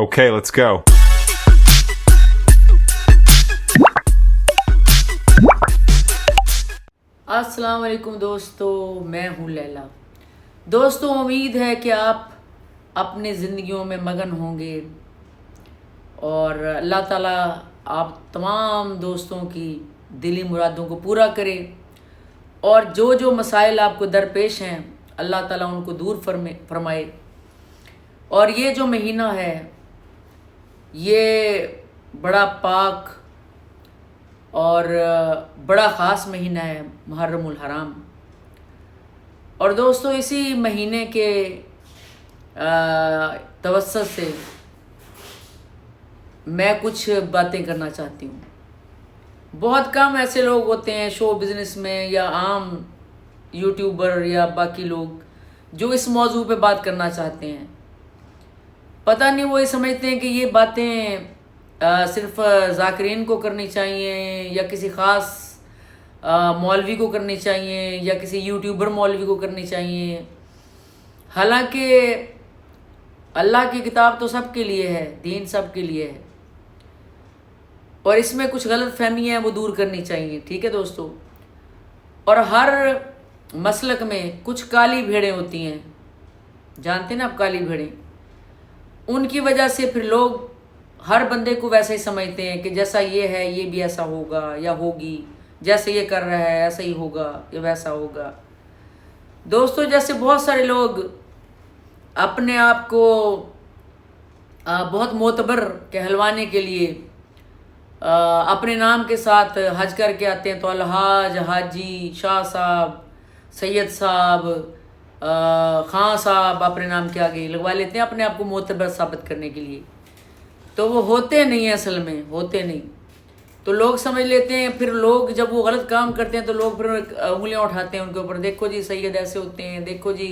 Okay, let's go. अस्सलाम वालेकुम दोस्तों, मैं हूँ लैला। दोस्तों, उम्मीद है कि आप अपनी ज़िंदगियों में मगन होंगे और अल्लाह ताला आप तमाम दोस्तों की दिली मुरादों को पूरा करे और जो जो मसाइल आपको दरपेश हैं अल्लाह ताला उनको दूर फरमाए। और ये जो महीना है ये बड़ा पाक और बड़ा ख़ास महीना है, मुहर्रमुल हराम। और दोस्तों, इसी महीने के तवस्सुत से मैं कुछ बातें करना चाहती हूँ। बहुत कम ऐसे लोग होते हैं शो बिज़नेस में या आम यूट्यूबर या बाकी लोग जो इस मौजू पे बात करना चाहते हैं। पता नहीं वो ये समझते हैं कि ये बातें सिर्फ ज़ाकिरीन को करनी चाहिए या किसी ख़ास मौलवी को करनी चाहिए या किसी यूट्यूबर मौलवी को करनी चाहिए। हालांकि अल्लाह की किताब तो सबके लिए है, दीन सबके लिए है और इसमें कुछ गलत फहमियाँ हैं वो दूर करनी चाहिए। ठीक है दोस्तों। और हर मसलक में कुछ काली भेड़ें होती हैं, जानते हैं ना आप, काली भेड़ें। उनकी वजह से फिर लोग हर बंदे को वैसे ही समझते हैं कि जैसा ये है ये भी ऐसा होगा या होगी, जैसे ये कर रहा है ऐसा ही होगा या वैसा होगा। दोस्तों, जैसे बहुत सारे लोग अपने आप को बहुत मोतबर कहलवाने के लिए अपने नाम के साथ हज करके आते हैं, तो अलहाज, हाजी, शाह साहब, सैयद साहब, खां साहब अपने नाम के आगे लगवा लेते हैं अपने आप को मोतबर साबित करने के लिए। तो वो होते नहीं हैं, असल में होते नहीं। तो लोग समझ लेते हैं, फिर लोग जब वो गलत काम करते हैं तो लोग फिर उंगलियां उठाते हैं उनके ऊपर। देखो जी सैयद ऐसे होते हैं, देखो जी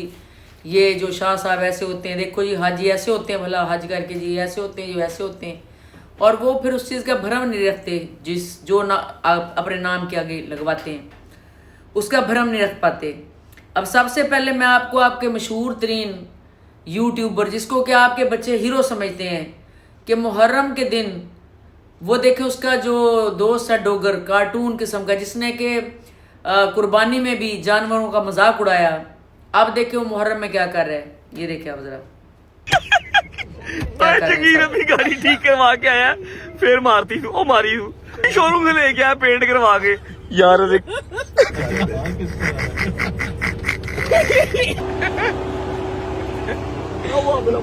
ये जो शाह साहब ऐसे होते हैं, देखो जी हाजी ऐसे होते हैं, भला हज करके जी ऐसे होते हैं, जो ऐसे होते हैं। और वो फिर उस चीज़ का भ्रम नहीं रखते जो अपने नाम के आगे लगवाते हैं, उसका भ्रम नहीं रख पाते। अब सबसे पहले मैं आपको आपके मशहूर तरीन यूट्यूबर, जिसको कि आपके बच्चे हीरो समझते हैं, कि मुहर्रम के दिन वो देखे उसका जो दोस्त है डोगर कार्टून किस्म का, जिसने के कुर्बानी में भी जानवरों का मजाक उड़ाया। अब देखे वो मुहर्रम में क्या कर रहा है, ये देखे आप जरा। अभी गाड़ी ठीक करवा के आया, फिर मारती हूँ, मारी हूँ, शोरूम से लेके आया पेंट करवा के यार।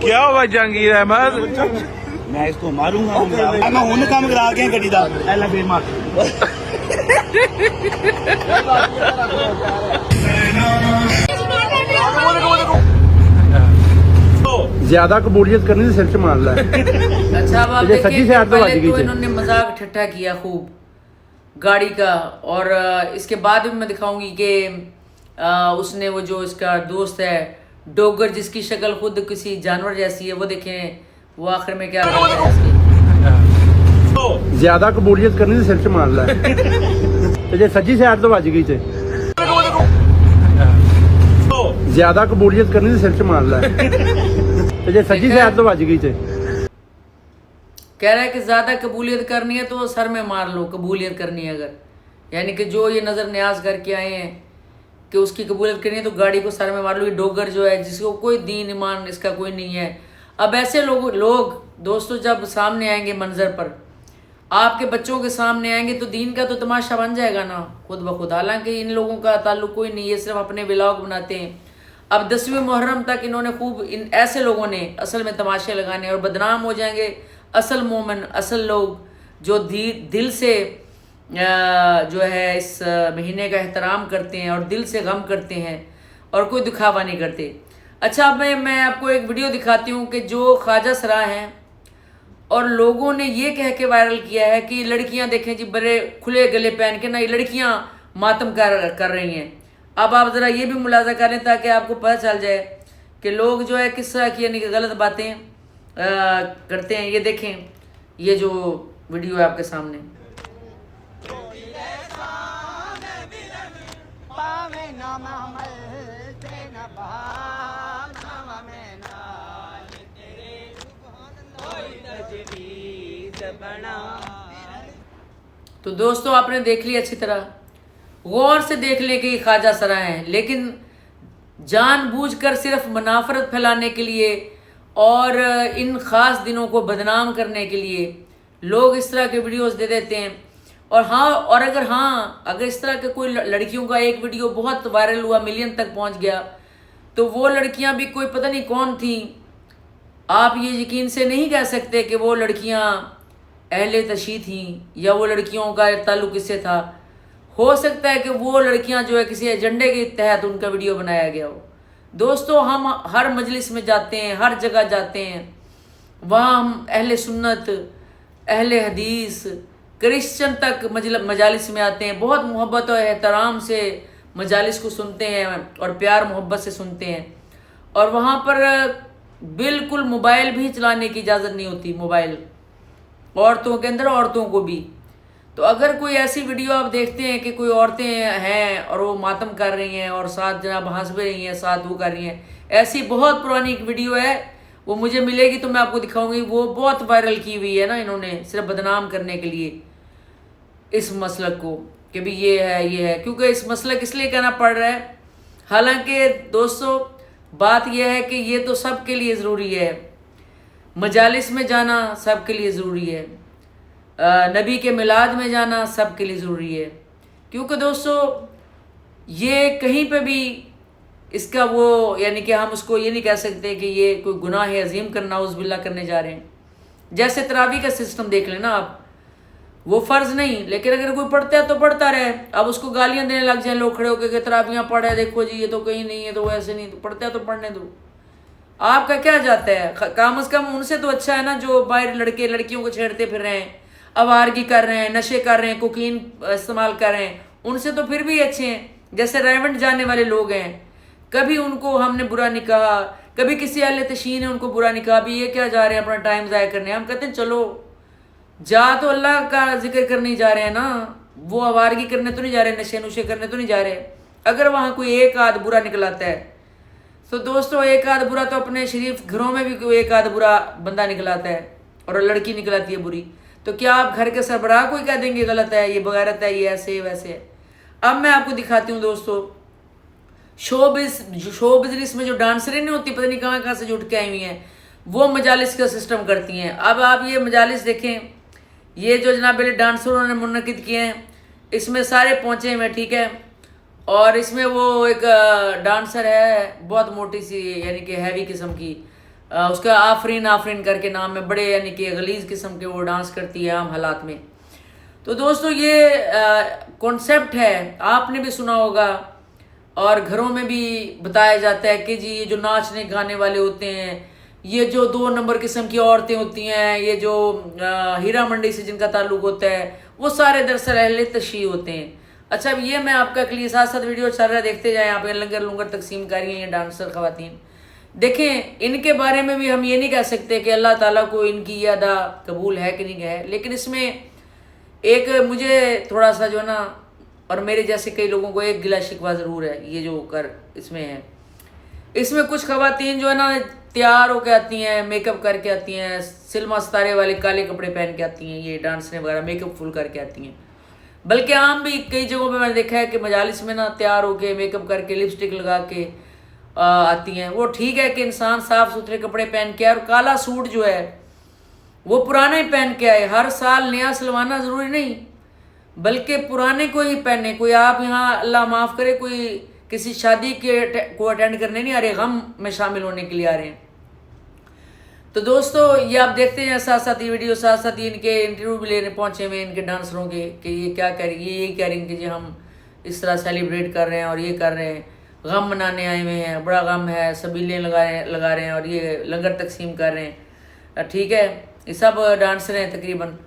क्या हुआ जहांगीर अहमद? मैं इसको मारूंगा, मैं हूं काम करा के गड्डी दा पहला फिर मार। ज्यादा कबूलियत करने से सिर च मार ला। अच्छा, अब आप देखिए, पहले तो इन्होंने मजाक ठट्ठा किया खूब गाड़ी का, और इसके बाद भी मैं दिखाऊंगी कि उसने वो जो इसका दोस्त है डोगर, जिसकी शक्ल खुद किसी जानवर जैसी है, वो देखें वो आखिर में क्या करता है इसके। ज्यादा कबूलियत करने से सिर च मार ला। जे सज्जी साइड तो बज गई थे, ज्यादा कबूलियत करने से सिर च मार ला। जे सज्जी साइड तो बज गई थे। कह रहा है कि ज्यादा कबूलियत करनी है तो सर में मार लो, कबूलियत करनी है अगर, यानी कि जो ये नजर न्याज करके आए हैं कि उसकी कबूलियत करनी है तो गाड़ी को सर में मार लो। ये डोगर जो है, जिसको कोई दीन ईमान इसका कोई नहीं है। अब ऐसे लोग दोस्तों जब सामने आएंगे मंजर पर, आपके बच्चों के सामने आएंगे, तो दीन का तो तमाशा बन जाएगा ना खुद ब खुद। हालांकि इन लोगों का ताल्लुक कोई नहीं है, सिर्फ अपने व्लॉग बनाते हैं। अब 10वीं मुहर्रम तक इन्होंने खूब इन ऐसे लोगों ने असल में तमाशे लगाने, और बदनाम हो जाएंगे असल मोमिन, असल लोग जो दिल से जो है इस महीने का एहतराम करते हैं और दिल से गम करते हैं और कोई दिखावा नहीं करते। अच्छा, अब मैं आपको एक वीडियो दिखाती हूँ कि जो ख्वाजा सरा हैं और लोगों ने ये कह के वायरल किया है कि लड़कियां देखें जी बड़े खुले गले पहन के ना ये लड़कियां मातम कर रही हैं। अब आप ज़रा ये भी मुलाजा कर लें ताकि आपको पता चल जाए कि लोग जो है किस तरह की यानी कि गलत बातें करते हैं। ये देखें, ये जो वीडियो है आपके सामने। तो दोस्तों आपने देख लिया अच्छी तरह, गौर से देख ले कि ये ख्वाजा सराय हैं, लेकिन जानबूझकर सिर्फ मुनाफरत फैलाने के लिए और इन ख़ास दिनों को बदनाम करने के लिए लोग इस तरह के वीडियोस दे देते हैं। और अगर इस तरह के कोई लड़कियों का एक वीडियो बहुत वायरल हुआ, मिलियन तक पहुंच गया, तो वो लड़कियां भी कोई पता नहीं कौन थी। आप ये यकीन से नहीं कह सकते कि वो लड़कियां अहले तशी थी या वो लड़कियों का ताल्लुक किससे था। हो सकता है कि वो लड़कियां जो है किसी एजेंडे के तहत उनका वीडियो बनाया गया हो। दोस्तों हम हर मजलिस में जाते हैं, हर जगह जाते हैं, वहाँ हम अहले सुन्नत, अहले हदीस, क्रिश्चियन तक मजालिस में आते हैं, बहुत मोहब्बत और एहतराम से मजालिस को सुनते हैं और प्यार मोहब्बत से सुनते हैं। और वहाँ पर बिल्कुल मोबाइल भी चलाने की इजाज़त नहीं होती, मोबाइल औरतों के अंदर, औरतों को भी। तो अगर कोई ऐसी वीडियो आप देखते हैं कि कोई औरतें हैं और वो मातम कर रही हैं और साथ जनाब हंस भी रही हैं, साथ वो कर रही हैं, ऐसी बहुत पुरानी एक वीडियो है, वो मुझे मिलेगी तो मैं आपको दिखाऊंगी। वो बहुत वायरल की हुई है ना इन्होंने, सिर्फ बदनाम करने के लिए इस मसलक को कि भी ये है, क्योंकि इस मसलक इसलिए कहना पड़ रहा है। हालांकि दोस्तों बात यह है कि ये तो सबके लिए ज़रूरी है, मजालिस में जाना सबके लिए ज़रूरी है, नबी के मिलाद में जाना सबके लिए ज़रूरी है, क्योंकि दोस्तों ये कहीं पे भी इसका वो यानी कि हम उसको ये नहीं कह सकते कि ये कोई गुनाह अजीम करना उस बिल्ला करने जा रहे हैं। जैसे तरावी का सिस्टम देख लेना आप, वो फ़र्ज़ नहीं, लेकिन अगर कोई पढ़ता है तो पढ़ता रहे। अब उसको गालियाँ देने लग जाए लोग खड़े होकर कि तरावियाँ पढ़े, देखो जी ये तो कहीं नहीं है, तो वैसे नहीं, तो पढ़ता है तो पढ़ने दो, आपका क्या जाता है। कम अज़ कम उनसे तो अच्छा है ना जो बाहर लड़के लड़कियों को छेड़ते फिर रहे हैं, आवारगी कर रहे हैं, नशे कर रहे हैं, कोकीन इस्तेमाल कर रहे हैं, उनसे तो फिर भी अच्छे हैं। जैसे रेवंड जाने वाले लोग हैं, कभी उनको हमने बुरा नहीं कहा, कभी किसी अहले तशीन ने उनको बुरा नहीं कहा भी ये क्या जा रहे हैं अपना टाइम ज़ाया करने। हम कहते हैं चलो जा तो अल्लाह का जिक्र करने जा रहे हैं ना, वो आवारगी करने तो नहीं जा रहे, नशे नुशे करने तो नहीं जा रहे। अगर वहाँ कोई एक आध बुरा निकलाता है तो दोस्तों एक आध बुरा तो अपने शरीफ घरों में भी कोई एक आध बुरा बंदा निकलाता है और लड़की निकलाती है बुरी, तो क्या आप घर के सरबराह कोई कह देंगे गलत है, ये बगैरत है, ये ऐसे वैसे है। अब मैं आपको दिखाती हूँ दोस्तों, शो बिजनेस में जो डांसरें नहीं होती, पता नहीं कहाँ से जुट के आई हुई हैं, वो मजालिस का सिस्टम करती हैं। अब आप ये मजालिस देखें, ये जो जनाब डांसर उन्होंने मुनक़िद किए हैं, इसमें सारे पहुँचे हुए, ठीक है। और इसमें वो एक डांसर है बहुत मोटी सी, यानी कि हैवी किस्म की, उसका आफरीन करके नाम है, बड़े यानी कि गलीज़ किस्म के वो डांस करती है आम हालात में। तो दोस्तों ये कॉन्सेप्ट है, आपने भी सुना होगा और घरों में भी बताया जाता है कि जी ये जो नाचने गाने वाले होते हैं, ये जो 2 नंबर किस्म की औरतें होती हैं, ये जो हीरा मंडी से जिनका ताल्लुक होता है, वो सारे दरअसल अहले तशी होते हैं। अच्छा अब ये मैं आपका के लिए साथ साथ वीडियो चल रहा है, देखते जाएं। आप लंगर लुंगर तकसीम कर रही हैं ये डांसर खवातीन, देखें इनके बारे में भी हम ये नहीं कह सकते कि अल्लाह ताला को इनकी ये अदा कबूल है कि नहीं है, लेकिन इसमें एक मुझे थोड़ा सा जो है ना, और मेरे जैसे कई लोगों को एक गिला शिकवा ज़रूर है ये जो कर इसमें है। इसमें कुछ खवातीन जो है ना तैयार होकर आती हैं, मेकअप करके आती हैं, सिल्मा सितारे वाले काले कपड़े पहन के आती हैं, ये डांसने वगैरह मेकअप फुल करके आती हैं। बल्कि आम भी कई जगहों पे मैंने देखा है कि मजालिस में ना तैयार होके मेकअप करके लिपस्टिक लगा के आती हैं। वो ठीक है कि इंसान साफ़ सुथरे कपड़े पहन के आए, और काला सूट जो है वो पुराना ही पहन के आए, हर साल नया सिलवाना ज़रूरी नहीं, बल्कि पुराने को ही पहने। कोई आप यहाँ अल्लाह माफ़ करे कोई किसी शादी को अटेंड करने नहीं आ रहे, गम में शामिल होने के लिए आ रहे हैं। तो दोस्तों ये आप देखते हैं साथ साथ ये वीडियो, साथ साथ ये इनके इंटरव्यू भी लेने पहुँचे हुए इनके डांसरों के कि ये क्या कह रही है, ये कह रही हैं कि जी हम इस तरह सेलिब्रेट कर रहे हैं और ये कर रहे हैं, गम मनाने आए हुए हैं, बड़ा गम है, सबीलें लगा रहे हैं और ये लंगर तकसीम कर रहे हैं, ठीक है। ये सब डांसर हैं तकरीबन,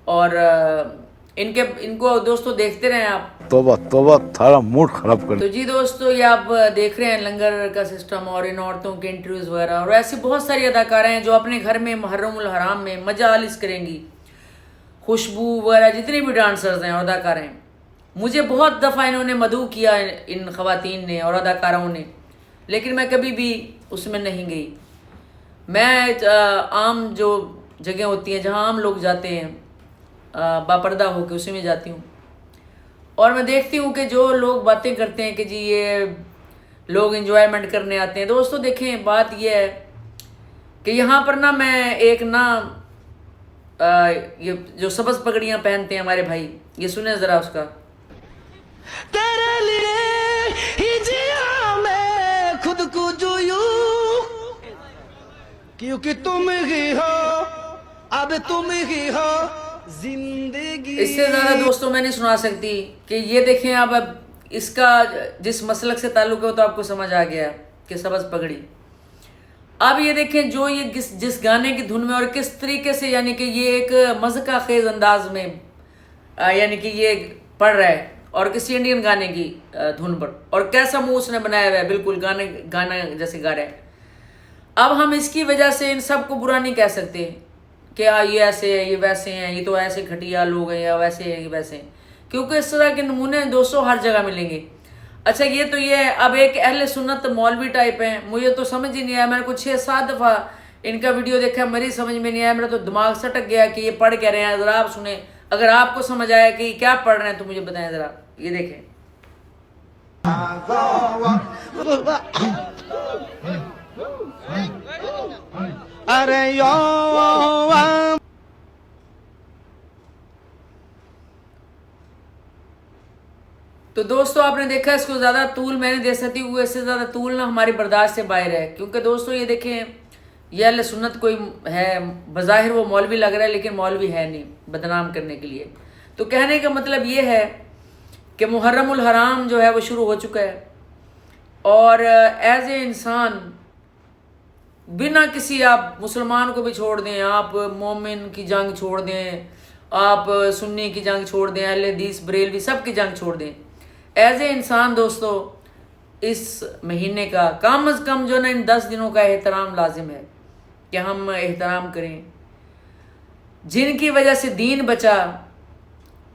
और इनको दोस्तों देखते रहें आप। तोबा थारा मूड खराब कर। तो जी दोस्तों ये आप देख रहे हैं लंगर का सिस्टम और इन औरतों के इंटरव्यूज़ वगैरह, और ऐसी बहुत सारी अदाकारें हैं जो अपने घर में मुहर्रमुल हराम में मजालिस करेंगी। खुशबू वगैरह जितने भी डांसर्स हैं और अदाकारें हैं, मुझे बहुत दफ़ा इन्होंने मदऊ किया इन ख़वातीन ने और अदाकारों ने, लेकिन मैं कभी भी उसमें नहीं गई। मैं आम जो जगह होती हैं जहाँ हम लोग जाते हैं, बापर्दा होकर उसी में जाती हूँ। और मैं देखती हूँ कि जो लोग बातें करते हैं कि जी ये लोग एंजॉयमेंट करने आते हैं। दोस्तों देखें, बात ये है कि यहाँ पर ना मैं एक ना ये जो सबज पगड़ियाँ पहनते हैं हमारे भाई, ये सुने ज़रा उसका। तेरे लिए ही जिया मैं खुद को जो यूं, क्योंकि तुम ही हो, अब तुम ही हो जिंदगी। इससे ज़्यादा दोस्तों मैं नहीं सुना सकती कि ये देखें। अब इसका जिस मसलक से ताल्लुक़ है तो आपको समझ आ गया कि सबज पगड़ी। अब ये देखें जो ये जिस गाने की धुन में और किस तरीके से, यानी कि ये एक मज़का खेज अंदाज में यानी कि ये पढ़ रहा है और किसी इंडियन गाने की धुन पर, और कैसा मुंह उसने बनाया हुआ है, बिल्कुल गाना जैसे गा रहा है। अब हम इसकी वजह से इन सब को बुरा नहीं कह सकते कि ये ऐसे है, ये वैसे हैं, ये तो ऐसे घटिया लोग हैं, या वैसे हैं, ये वैसे हैं, क्योंकि इस तरह के नमूने दोस्तों हर जगह मिलेंगे। अच्छा ये तो ये है। अब एक अहले सुन्नत मौलवी टाइप है, मुझे तो समझ ही नहीं आया। मैंने कुछ 6-7 दफ़ा इनका वीडियो देखा, मेरी समझ में नहीं आया, मेरा तो दिमाग सटक गया कि ये पढ़ क्या रहे हैं। ज़रा आप सुने, अगर आपको समझ आया कि क्या पढ़ रहे हैं तो मुझे बताएं ज़रा। ये देखें, अरे यो तो दोस्तों आपने देखा, इसको ज़्यादा तूल मैं नहीं दे सकती, वो इससे ज़्यादा तूल ना हमारी बर्दाश्त से बाहर है। क्योंकि दोस्तों ये देखें, ये अहले सुन्नत कोई है, बज़ाहिर वो मौलवी लग रहा है लेकिन मौलवी है नहीं, बदनाम करने के लिए। तो कहने का मतलब ये है कि मुहर्रमुल हराम जो है वो शुरू हो चुका है, और एज ए इंसान बिना किसी, आप मुसलमान को भी छोड़ दें, आप मोमिन की जंग छोड़ दें, आप सुन्नी की जंग छोड़ दें, अहले हदीस बरेलवी सब की जंग छोड़ दें, एज ए इंसान दोस्तों इस महीने का कम अज़ कम जो ना इन 10 दिनों का एहतराम लाजिम है कि हम एहतराम करें। जिनकी वजह से दीन बचा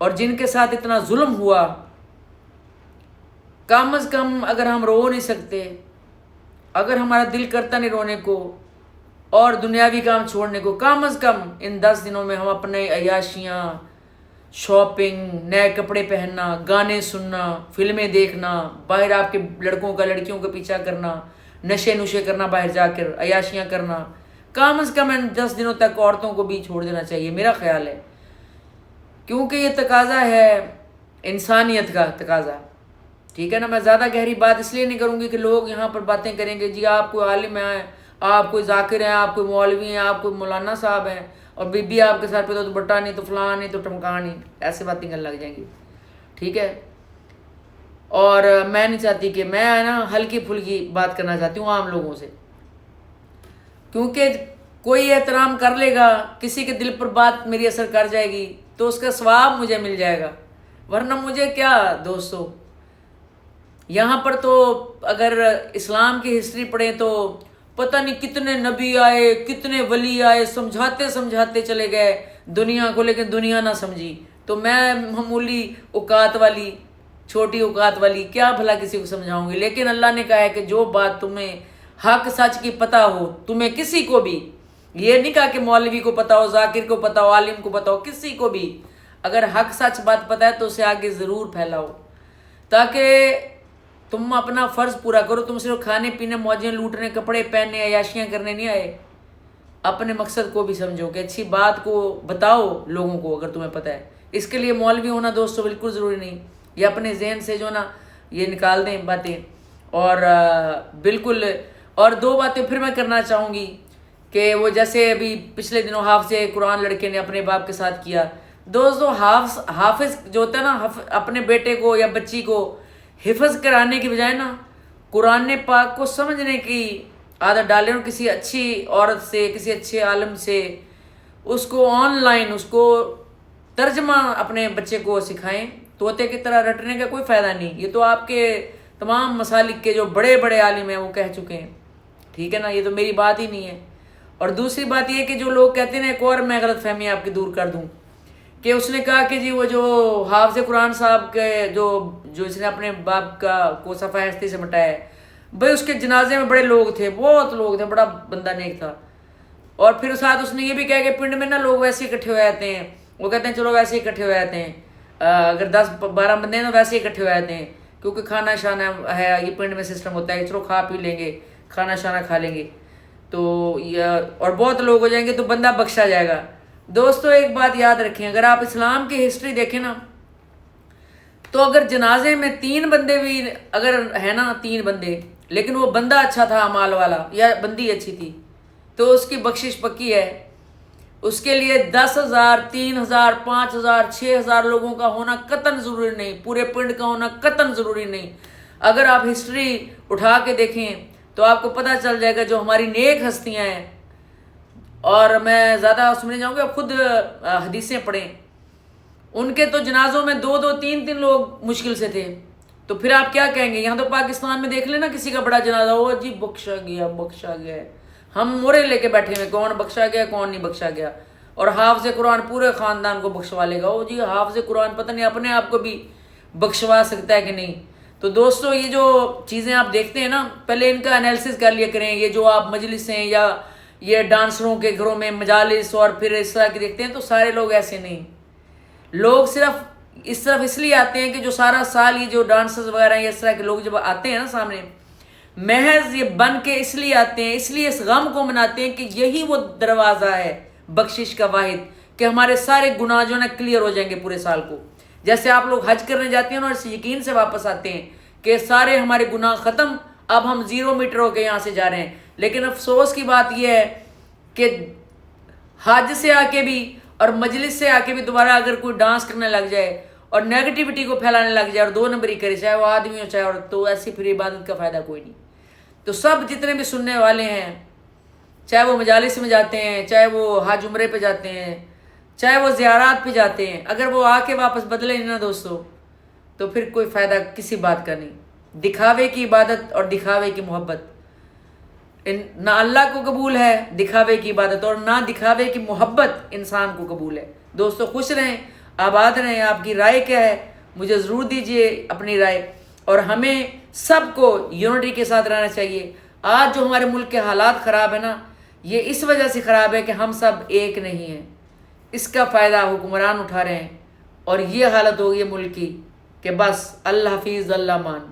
और जिनके साथ इतना जुल्म हुआ, कम अज़ कम अगर हम रो नहीं सकते, अगर हमारा दिल करता नहीं रोने को और दुनियावी काम छोड़ने को, कम अज़ कम इन 10 दिनों में हम अपने अयाशियाँ, शॉपिंग, नए कपड़े पहनना, गाने सुनना, फिल्में देखना, बाहर आपके लड़कों का लड़कियों का पीछा करना, नशे नुशे करना, बाहर जाकर अयाशियाँ करना, कम अज़ कम इन 10 दिनों तक औरतों को भी छोड़ देना चाहिए, मेरा ख्याल है। क्योंकि ये तकाजा है इंसानियत का तकाजा, ठीक है ना। मैं ज़्यादा गहरी बात इसलिए नहीं करूँगी कि लोग यहाँ पर बातें करेंगे, जी आप कोई आलिम हैं, आप कोई जाकिर हैं, आप कोई मौलवी हैं, आप कोई मौलाना साहब हैं, और बीबी आपके सर पे तो दुपट्टा नहीं, तो फलां नहीं, तो टमका नहीं, ऐसे बातें करने लग जाएंगी, ठीक है। और मैं नहीं चाहती कि मैं ना हल्की फुल्की बात करना चाहती हूँ आम लोगों से, क्योंकि कोई एहतराम कर लेगा, किसी के दिल पर बात मेरी असर कर जाएगी तो उसका सवाब मुझे मिल जाएगा, वरना मुझे क्या दोस्तों। यहाँ पर तो अगर इस्लाम की हिस्ट्री पढ़ें तो पता नहीं कितने नबी आए, कितने वली आए, समझाते समझाते चले गए दुनिया को, लेकिन दुनिया ना समझी। तो मैं मामूली औकात वाली, छोटी औकात वाली, क्या भला किसी को समझाऊंगी। लेकिन अल्लाह ने कहा है कि जो बात तुम्हें हक सच की पता हो, तुम्हें किसी को भी, ये नहीं कहा कि मौलवी को पता हो, जाकिर को पता हो, आलिम को पता हो, किसी को भी अगर हक सच बात पता है तो उसे आगे ज़रूर फैलाओ, ताकि तुम अपना फ़र्ज़ पूरा करो। तुम सिर्फ खाने पीने, मौजें लूटने, कपड़े पहनने, अयाशियाँ करने नहीं आए। अपने मकसद को भी समझो कि अच्छी बात को बताओ लोगों को, अगर तुम्हें पता है। इसके लिए मौलवी होना दोस्तों बिल्कुल ज़रूरी नहीं, ये अपने जहन से जो ना ये निकाल दें बातें। और बिल्कुल, और 2 बातें फिर मैं करना चाहूँगी कि वो जैसे अभी पिछले दिनों हाफ़िज़ कुरान लड़के ने अपने बाप के साथ किया। दोस्तों हाफिज़ जो होता है ना, अपने बेटे को या बच्ची को हिफ्ज़ कराने की बजाय ना कुरान पाक को समझने की आदत डालें, और किसी अच्छी औरत से, किसी अच्छे आलम से उसको ऑनलाइन उसको तर्जमा अपने बच्चे को सिखाएं। तोते की तरह रटने का कोई फ़ायदा नहीं, ये तो आपके तमाम मसालिक के जो बड़े बड़े आलिम हैं वो कह चुके हैं, ठीक है ना, ये तो मेरी बात ही नहीं है। और दूसरी बात ये कि जो लोग कहते हैं, एक और मैं गलत फहमी आपकी दूर कर दूँ कि उसने कहा कि जी वो जो हाफ़िज़ कुरान साहब के जो इसने अपने बाप को सफ़ा हस्ती से मिटाया है, भाई उसके जनाजे में बड़े लोग थे, बहुत लोग थे, बड़ा बंदा नेक था। और फिर साथ उसने ये भी कहा कि पिंड में ना लोग वैसे इकट्ठे हो जाते हैं, वो कहते हैं चलो वैसे इकट्ठे हो जाते हैं, अगर 10-12 बंदे हैं तो वैसे इकट्ठे हो जाते हैं, क्योंकि खाना शाना है, ये पिंड में सिस्टम होता है, चलो खा पी लेंगे, खाना शाना खा लेंगे तो और बहुत लोग हो जाएंगे तो बंदा बख्शा जाएगा। दोस्तों एक बात याद रखें, अगर आप इस्लाम की हिस्ट्री देखें ना, तो अगर जनाजे में 3 बंदे भी अगर है ना, 3 बंदे, लेकिन वो बंदा अच्छा था अमाल वाला या बंदी अच्छी थी, तो उसकी बख्शिश पक्की है। उसके लिए 10,000, 3,000, 5,000, 6,000 लोगों का होना कतन ज़रूरी नहीं, पूरे पिंड का होना कतन ज़रूरी नहीं। अगर आप हिस्ट्री उठा के देखें तो आपको पता चल जाएगा जो हमारी नेक हस्तियां हैं, और मैं ज़्यादा उसमें जाऊँगी, आप खुद हदीसें पढ़ें, उनके तो जनाजों में 2-2, 3-3 लोग मुश्किल से थे। तो फिर आप क्या कहेंगे? यहाँ तो पाकिस्तान में देख लेना किसी का बड़ा जनाजा हो, जी बख्शा गया बख्शा गया, हम मोरे लेके बैठे हुए, कौन बख्शा गया कौन नहीं बख्शा गया, और हाफिज़ कुरान पूरे ख़ानदान को बख्शवा लेगा। ओ जी हाफिज़ कुरान पता नहीं अपने आप को भी बख्शवा सकता है कि नहीं। तो दोस्तों ये जो चीज़ें आप देखते हैं ना, पहले इनका एनालिसिस कर लिया करें। ये जो आप मजलिसें या ये डांसरों के घरों में मजालिस और फिर इस तरह की देखते हैं, तो सारे लोग ऐसे नहीं, लोग सिर्फ इस तरफ इसलिए आते हैं कि जो सारा साल ये जो डांसर्स वगैरह ये इस तरह के लोग जब आते हैं ना सामने, महज ये बन के इसलिए आते हैं, इसलिए इस गम को मनाते हैं कि यही वो दरवाज़ा है बख्शिश का वाहिद, कि हमारे सारे गुनाह जो है क्लियर हो जाएंगे पूरे साल को। जैसे आप लोग हज करने जाते हैं ना और इस यकीन से वापस आते हैं कि सारे हमारे गुनाह ख़त्म, अब हम 0 मीटर होकर यहाँ से जा रहे हैं। लेकिन अफसोस की बात यह है कि हज से आके भी और मजलिस से आके भी दोबारा अगर कोई डांस करने लग जाए और नेगेटिविटी को फैलाने लग जाए और 2 नंबरी करे, चाहे वो आदमी हो चाहे औरत, तो ऐसी फिर इबादत का फ़ायदा कोई नहीं। तो सब जितने भी सुनने वाले हैं, चाहे वो मजालिस में जाते हैं, चाहे वो हज उम्रे पे जाते हैं, चाहे वो ज़ियारात पे जाते हैं, अगर वो आके वापस बदले नहीं ना दोस्तों, तो फिर कोई फ़ायदा किसी बात का नहीं। दिखावे की इबादत और दिखावे की मोहब्बत ना अल्लाह को कबूल है दिखावे की इबादत, और ना दिखावे की मोहब्बत इंसान को कबूल है। दोस्तों खुश रहें, आबाद रहें। आपकी राय क्या है मुझे ज़रूर दीजिए अपनी राय, और हमें सबको यूनिटी के साथ रहना चाहिए। आज जो हमारे मुल्क के हालात ख़राब है ना, ये इस वजह से ख़राब है कि हम सब एक नहीं हैं। इसका फ़ायदा हुक्मरान उठा रहे हैं और ये हालत हो गई है मुल्क की कि बस अल्लाह हाफिज़ अल्लाह मान।